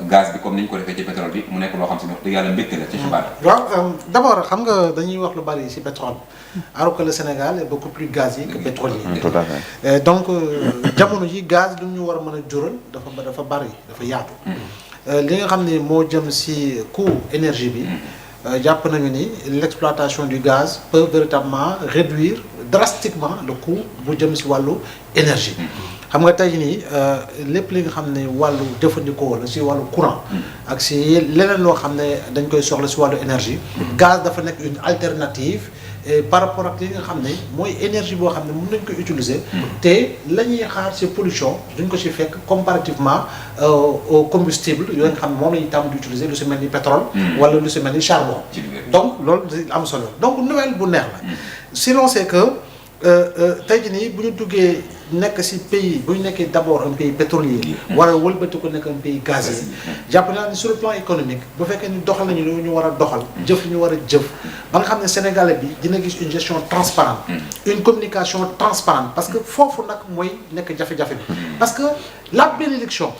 gaz bi comme ni ñu ko defee ci pétrole bi mu nekk loo xam si ne wax dëgg yàlla mbégte la ci xibaar. waaw d'abord xam nga dañuy wax lu bari ci pétrole alors que le Sénégal est beaucoup plus gazier que pétrolier. Tout à fait. Donc jamono ji gaz lu ñu war a mën a jural dafa bari dafa yaatu. li nga xam ne moo jëm ci coût énergie bi. jàpp nañu ni l'exploitation du gaz peut véritablement réduire drastiquement le coût bu jëm ci wàllu énergie. xam nga tey nii lépp li nga xam ne wàllu jëfandikoo la ci wàllu courant. ak ci leneen loo xam ne dañ koy soxla ci wàllu énergie. gaz dafa nekk une alternative par rapport ak li nga xam ne mooy énergie boo xam ne mën nañ ko utiliser. te la ñuy xaar ci pollution duñ ko ci fekk comparativement au combustible yooyu nga xam ne moom la ñuy tàmm di utiliser lu ci mel ni pétrole. wala lu ci mel ni charbon. donc loolu am solo donc nouvelle bu neex la. sinon c'est que tey jii nii bu ñu duggee nekk ci pays bu ñu nekkee d'abord un pays pétrolier. war a wëlbati ko nekk un pays gazier. jàpp naa ni sur le plan économique bu fekkee ni doxal nañu lu ñu war a doxal. jëf li ñu war a jëf. ba nga xam ne Sénégalais bi dina gis une gestion transparente. une communication transparente parce que foofu nag mooy nekk jafe-jafe bi. parce que la bénédiction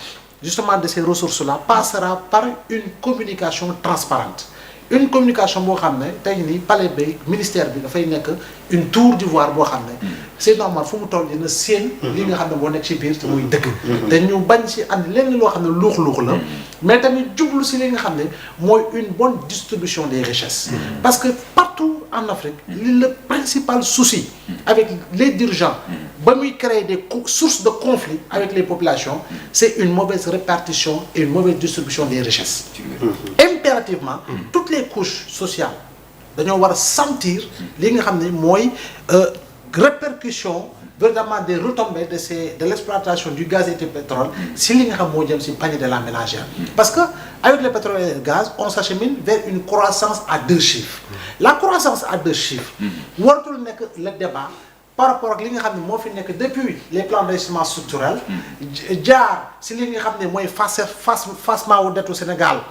justement de ces ressources-là passera par une communication transparente. une communication boo xam ne tey nii palais bi ministère bi dafay nekk une tour d'ivoire boo xam ne c'est normal fu mu toll dina séen li nga xam ne moo nekk ci biir te muy dëgg te ñu bañ ci ànd lenn loo xam ne luux-luux la mais tamit jublu ci li nga xam ne mooy une bonne distribution des richesses parce que partout en Afrique le principal souci avec les dirigeants ba muy créer des sources de conflit avec les populations c'est une mauvaise répartition et une mauvaise distribution des richesses impérativement toutes les couches sociales dañoo war a sentir li nga xam ne mooy répercussion véritablement des retombées de l'exploitation du gaz et du pétrole si li nga xam moo jëm si panier de la ménagère parce que avec le pétrole et le gaz on s'achemine vers une croissance à 2 chiffres la croissance à 2 chiffres waratul nekk le débat par rapport ak li nga xam ne moo fi nekk depuis les plans d'investissement structurel jaar si li nga xam ne mooy effacement wu dettu Sénégal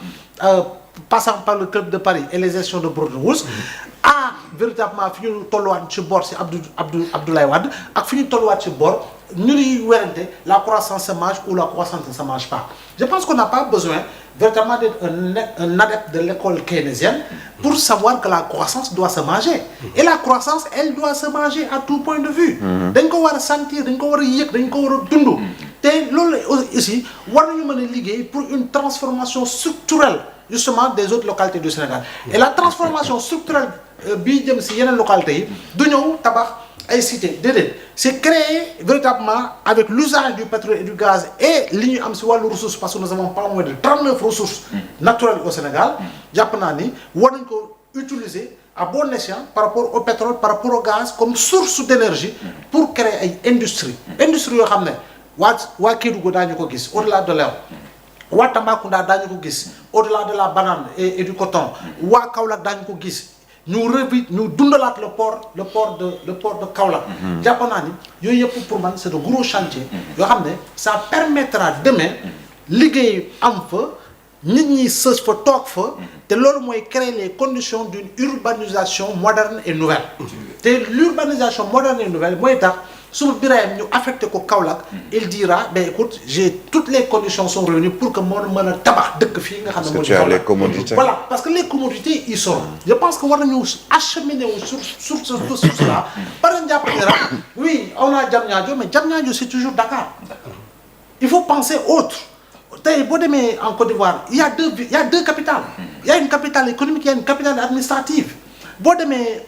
passant par le club de Paris et les gestions de Bretton Woods à véritablement fi ñu tolluwaat ci bor si Abdoulaye Wade ak fi ñu tolluwaat ci bor ñu ngi werante la croissance se mange ou la croissance ne se mange pas je pense qu'on n'a pas besoin véritablement d'être un adepte de l'école keynésienne pour savoir que la croissance doit se manger et la croissance elle doit se manger à tout point de vue dañ ko war a sentir dañ ko war a yëg dañ ko war a dund te loolu aussi war nañu mën a liggéey pour une transformation structurelle justement des autres localités du Sénégal et la transformation structurelle bii jëm si yeneen localités yi du ñëw tabax ay cités déedéet c'est créé véritablement avec l'usage du pétrole et du gaz et li ñu am si wàllu ressources parce que nous avons pas moins de 39 ressources naturelles au Sénégal jàpp naa ni war nañ ko utiliser à bon escient par rapport au pétrole par rapport au gaz comme source d'énergie pour créer ay industrie yoo xam ne waa Kédougou daañu ko gis au-delà de l'eau waa Tambacounda daañu ko gis au-delà de la banane et du coton waa Kaolack daañu ko gis ñu dundalaat le port de Kaolack jàpp naa ni yooyu yëpp pour man c'est de gros chantiers yoo xam ne ça permettra demain liggéey am fa nit ñi sës fa toog fa te loolu mooy créer les conditions d'une urbanisation moderne et nouvelle te l'urbanisation moderne et nouvelle mooy tax su Birahim ñu affecté ko Kaolack il dira ben écoute j'ai toutes les conditions sont réunies pour que moo mën a tabax dëkk fii nga xam ne moo di les commodités voilà parce que les commodités ils sont je pense que war nañu acheminer wu sur cela par exemple jàpp ne rek oui on a Diamniadio mais Diamniadio c'est toujours Dakar il faut penser autre tey boo demee en Côte d'Ivoire il y a deux capitales il y a une capitale économique il y a une capitale administrative boo demee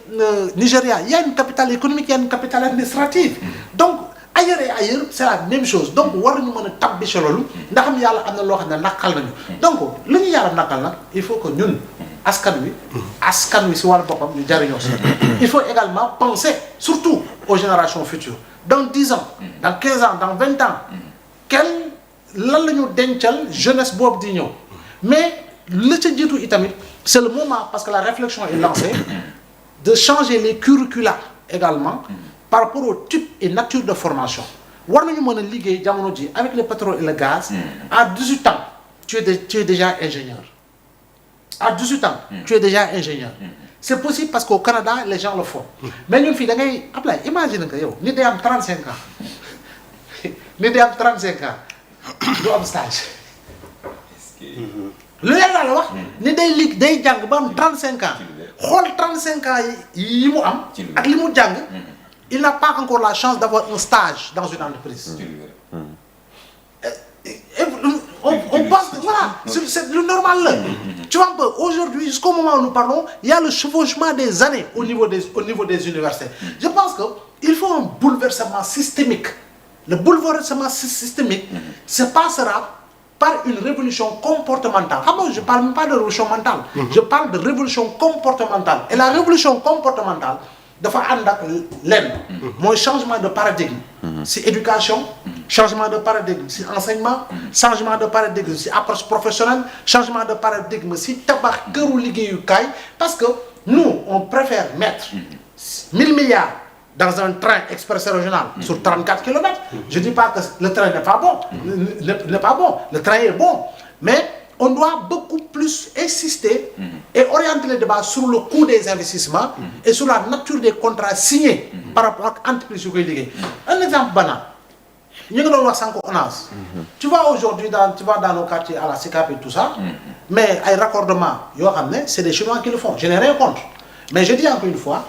Nigéria il y a une capitale économique il y a une capitale administrative donc ailleurs et ailleurs c'est la même chose donc war nañu mën a tabbi ci loolu ndax am yàlla am na loo xam ne naqal nañu donc lu ñu yàlla naqal nag il faut que ñun askan wi ci wàllu boppam ñu jariñoo ci il faut également penser surtout aux générations futures dans 10 ans dans 15 ans dans 20 ans lan la ñu dencal jeunesse boobu di ñëw mais la ca jiitu itamit c'est le moment parce que la réflexion est lancée de changer les curricula également par rapport au type et nature de formation war nañu mën a liggéey jamono ji avec le pétrole et le gaz à 18 ans tu es déjà ingénieur à 18 ans tu es déjà ingénieur c'est possible parce qu'au Canada les gens le font mais ñun fii da ngay Ablaye imagine que yow nit day am 35 ans nit day am 35 ans du am stage lu leer laa la wax. ni day jàng ba am 35 ans. xool 35 ans yi mu am. ak li mu jàng. il n'a pas encore la chance d'avoir un stage dans une entreprise. On pense que voilà, c'est le normal là. Tu vois un peu, aujourd'hui, jusqu'au moment où nous parlons, il y a le chevauchement des années au niveau des universités. Je pense qu'il faut un bouleversement systémique. Le bouleversement systémique se passera par une révolution comportementale. Ah bon, je ne parle même pas de révolution mentale, je parle de révolution comportementale. Et la révolution comportementale, dafa ànd ak lenn mooy changement de paradigme si éducation, changement de paradigme si enseignement, changement de paradigme si approche professionnelle, changement de paradigme si tabax këru liggéeyukaay, parce que nous on préfère mettre 1000 milliards dans un train express régional sur 34 kilomètres. Je dis pas que le train n'est pas bon, n'est pas bon, le train est bon, mais on doit beaucoup plus insister et orienter le débat sur le coût des investissements et sur la nature des contrats signés par rapport à l'entreprise yu koy liggéey. Un exemple banal, ñu ngi doon wax sànq ONAS. Tu vois aujourd'hui dans nos quartiers à la SICAP et tout ça, mais ay raccordement yoo xam ne c'est des Chinois qui le font. Je n'ai rien contre, mais je dis encore une fois,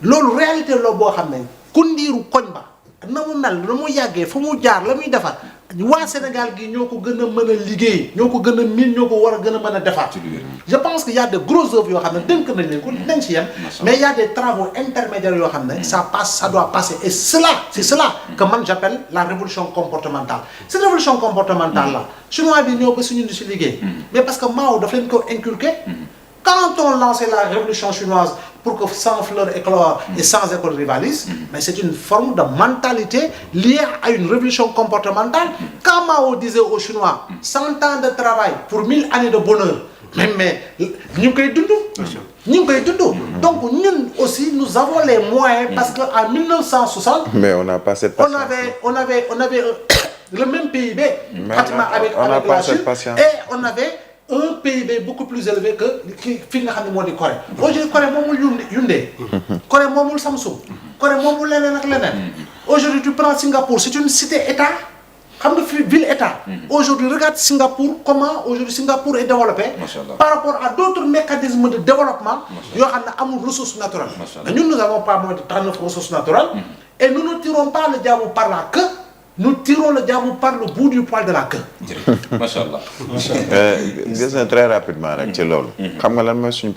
loolu réalité la boo xam ne ku ndiiru koñ ba na mu mel na mu yàggee fu mu jaar la muy defar. waa Sénégal gi ñoo ko gën a mën a liggéey ñoo ko gën a miin ñoo ko war a gën a mën a defaat. Je pense qu'il y a de grosses œuvres yoo xam ne dénk nañ leen ko dinañ ci yem. Mais il y a des travaux intermédiaires yoo xam ne ça doit passer. Et c'est cela que man j'appelle la révolution comportementale. Cette révolution comportementale là chinois bi ñoo ba suñu di si liggéey. Mais parce que Mao daf leen ko inculqué. Quand on lançait la révolution chinoise pour que sans fleurs éclore et sans école rivalise, mais c'est une forme de mentalité liée à une révolution comportementale. Quand Mao disait aux Chinois 100 ans de travail pour 1000 années de bonheur, mais ñu ngi koy dund. ñu ngi koy dund. Donc ñun aussi nous avons les moyens parce que en 1960. Mais on n'a pas cette patience. On avait le même PIB. Pratiquement avec la Chine et on avait un PIB beaucoup plus élevé que fi nga xam ne moo di Corée. Aujourd'hui Corée moomul Hyundai. Corée moomul Samsung. Corée moomul leneen ak leneen. Aujourd'hui tu prends Singapour, c'est une cité-État. Xam nga fi ville-État. Aujourd'hui regarde Singapour, comment aujourd'hui Singapour est développé par rapport à d'autres mécanismes de développement yoo xam ne amul ressources naturelles. Ñun nous avons pas moins de 39 ressources naturelles et nous ne tirons pas le diable par la queue. Nous tirons le diable par le bout du poil de la queue. Macha Allah. Gis na très rapidement rek ci loolu. xam nga lan mooy suñu